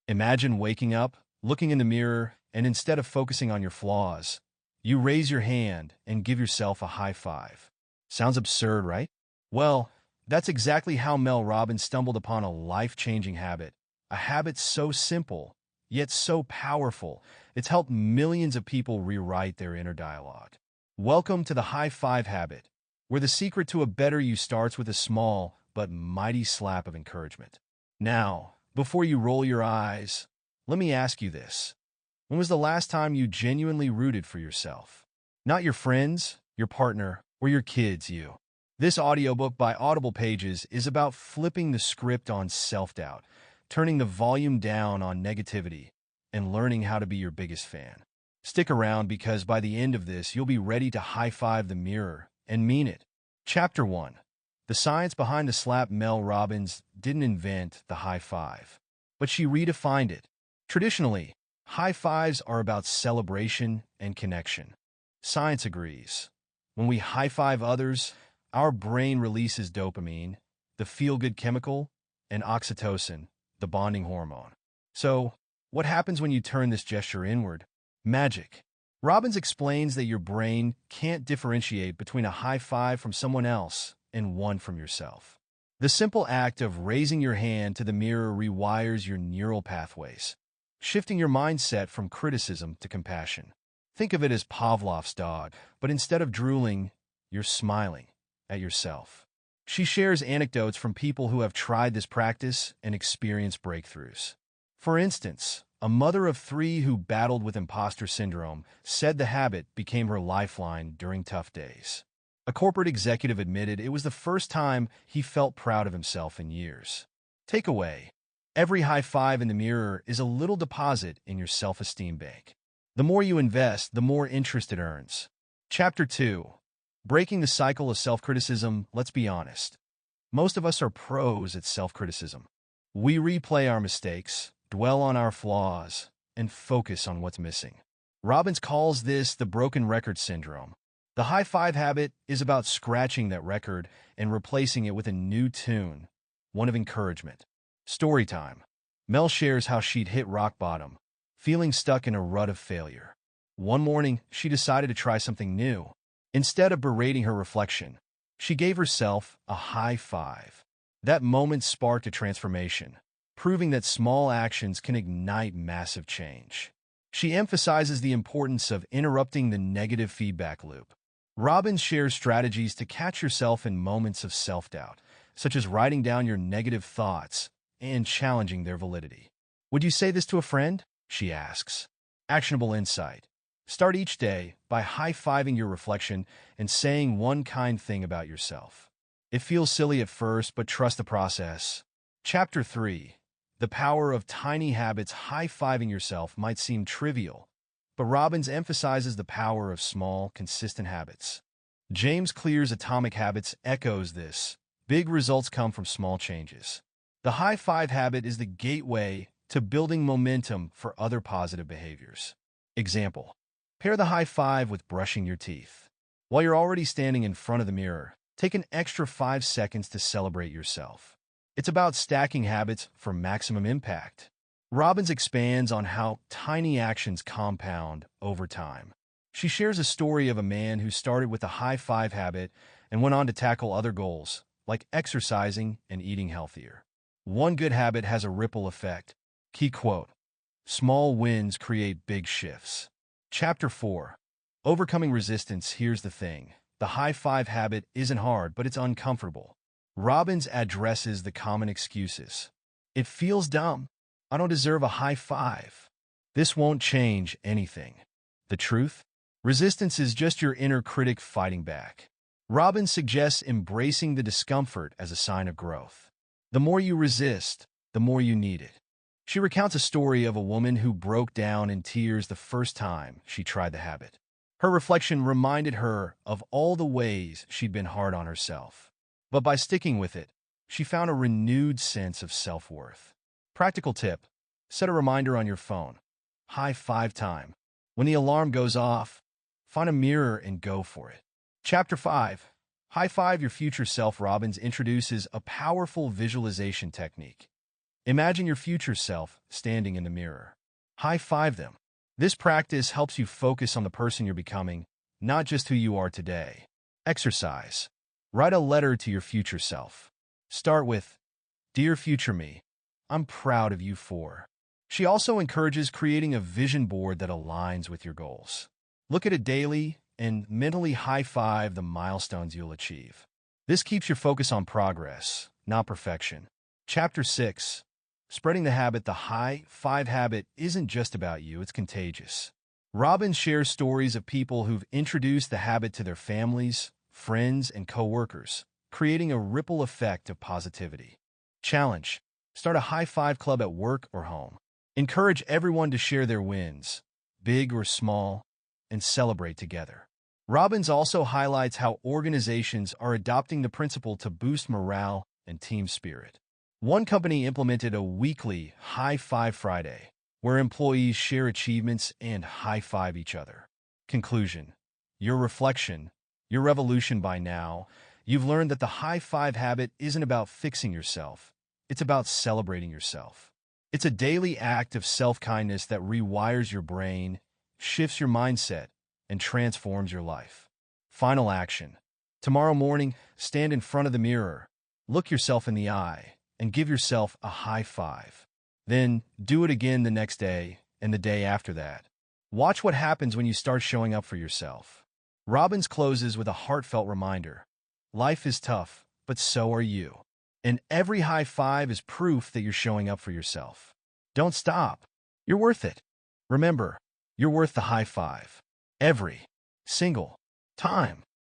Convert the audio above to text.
Imagine waking up, looking in the mirror, and instead of focusing on your flaws, you raise your hand and give yourself a high five. Sounds absurd, right? Well, that's exactly how Mel Robbins stumbled upon a life-changing habit. A habit so simple, yet so powerful, it's helped millions of people rewrite their inner dialogue. Welcome to the high five habit, where the secret to a better you starts with a small but mighty slap of encouragement. Now, before you roll your eyes, let me ask you this. When was the last time you genuinely rooted for yourself? Not your friends, your partner, or your kids, you. This audiobook by AudiblePages is about flipping the script on self-doubt, turning the volume down on negativity, and learning how to be your biggest fan. Stick around because by the end of this, you'll be ready to high-five the mirror and mean it. Chapter 1. The science behind the slap. Mel Robbins didn't invent the high five, but she redefined it. Traditionally, high fives are about celebration and connection. Science agrees. When we high five others, our brain releases dopamine, the feel-good chemical, and oxytocin, the bonding hormone. So, what happens when you turn this gesture inward? Magic. Robbins explains that your brain can't differentiate between a high five from someone else and one from yourself. The simple act of raising your hand to the mirror rewires your neural pathways, shifting your mindset from criticism to compassion. Think of it as Pavlov's dog, but instead of drooling, you're smiling at yourself. She shares anecdotes from people who have tried this practice and experienced breakthroughs. For instance, a mother of 3 who battled with imposter syndrome said the habit became her lifeline during tough days. A corporate executive admitted it was the first time he felt proud of himself in years. Takeaway: every high five in the mirror is a little deposit in your self-esteem bank. The more you invest, the more interest it earns. Chapter 2. Breaking the cycle of self-criticism. Let's be honest. Most of us are pros at self-criticism. We replay our mistakes, dwell on our flaws, and focus on what's missing. Robbins calls this the broken record syndrome. The high five habit is about scratching that record and replacing it with a new tune, one of encouragement. Story time. Mel shares how she'd hit rock bottom, feeling stuck in a rut of failure. One morning, she decided to try something new. Instead of berating her reflection, she gave herself a high five. That moment sparked a transformation, proving that small actions can ignite massive change. She emphasizes the importance of interrupting the negative feedback loop. Robbins shares strategies to catch yourself in moments of self-doubt, such as writing down your negative thoughts and challenging their validity. Would you say this to a friend? She asks. Actionable insight. Start each day by high-fiving your reflection and saying one kind thing about yourself. It feels silly at first, but trust the process. Chapter 3. The power of tiny habits. High-fiving yourself might seem trivial, but Robbins emphasizes the power of small, consistent habits. James Clear's Atomic Habits echoes this. Big results come from small changes. The high five habit is the gateway to building momentum for other positive behaviors. Example: pair the high five with brushing your teeth. While you're already standing in front of the mirror, take an extra 5 seconds to celebrate yourself. It's about stacking habits for maximum impact. Robbins expands on how tiny actions compound over time. She shares a story of a man who started with a high five habit and went on to tackle other goals, like exercising and eating healthier. One good habit has a ripple effect. Key quote: small wins create big shifts. Chapter 4. Overcoming resistance. Here's the thing. The high five habit isn't hard, but it's uncomfortable. Robbins addresses the common excuses. It feels dumb. I don't deserve a high five. This won't change anything. The truth? Resistance is just your inner critic fighting back. Robbins suggests embracing the discomfort as a sign of growth. The more you resist, the more you need it. She recounts a story of a woman who broke down in tears the first time she tried the habit. Her reflection reminded her of all the ways she'd been hard on herself. But by sticking with it, she found a renewed sense of self-worth. Practical tip: set a reminder on your phone. High five time. When the alarm goes off, find a mirror and go for it. Chapter 5. High five your future self. Robbins introduces a powerful visualization technique. Imagine your future self standing in the mirror. High-five them. This practice helps you focus on the person you're becoming, not just who you are today. Exercise. Write a letter to your future self. Start with, "Dear future me, I'm proud of you for." She also encourages creating a vision board that aligns with your goals. Look at it daily and mentally high-five the milestones you'll achieve. This keeps your focus on progress, not perfection. Chapter 6. Spreading the habit. The high-five habit isn't just about you, it's contagious. Robin shares stories of people who've introduced the habit to their families, friends, and co-workers, creating a ripple effect of positivity. Challenge. Start a high-five club at work or home. Encourage everyone to share their wins, big or small, and celebrate together. Robbins also highlights how organizations are adopting the principle to boost morale and team spirit. One company implemented a weekly High-Five Friday, where employees share achievements and high-five each other. Conclusion. Your reflection, your revolution. By now, you've learned that the high-five habit isn't about fixing yourself. It's about celebrating yourself. It's a daily act of self-kindness that rewires your brain, shifts your mindset, and transforms your life. Final action. Tomorrow morning, stand in front of the mirror, look yourself in the eye, and give yourself a high five. Then, do it again the next day and the day after that. Watch what happens when you start showing up for yourself. Robbins closes with a heartfelt reminder. Life is tough, but so are you. And every high five is proof that you're showing up for yourself. Don't stop. You're worth it. Remember, you're worth the high five. Every single time.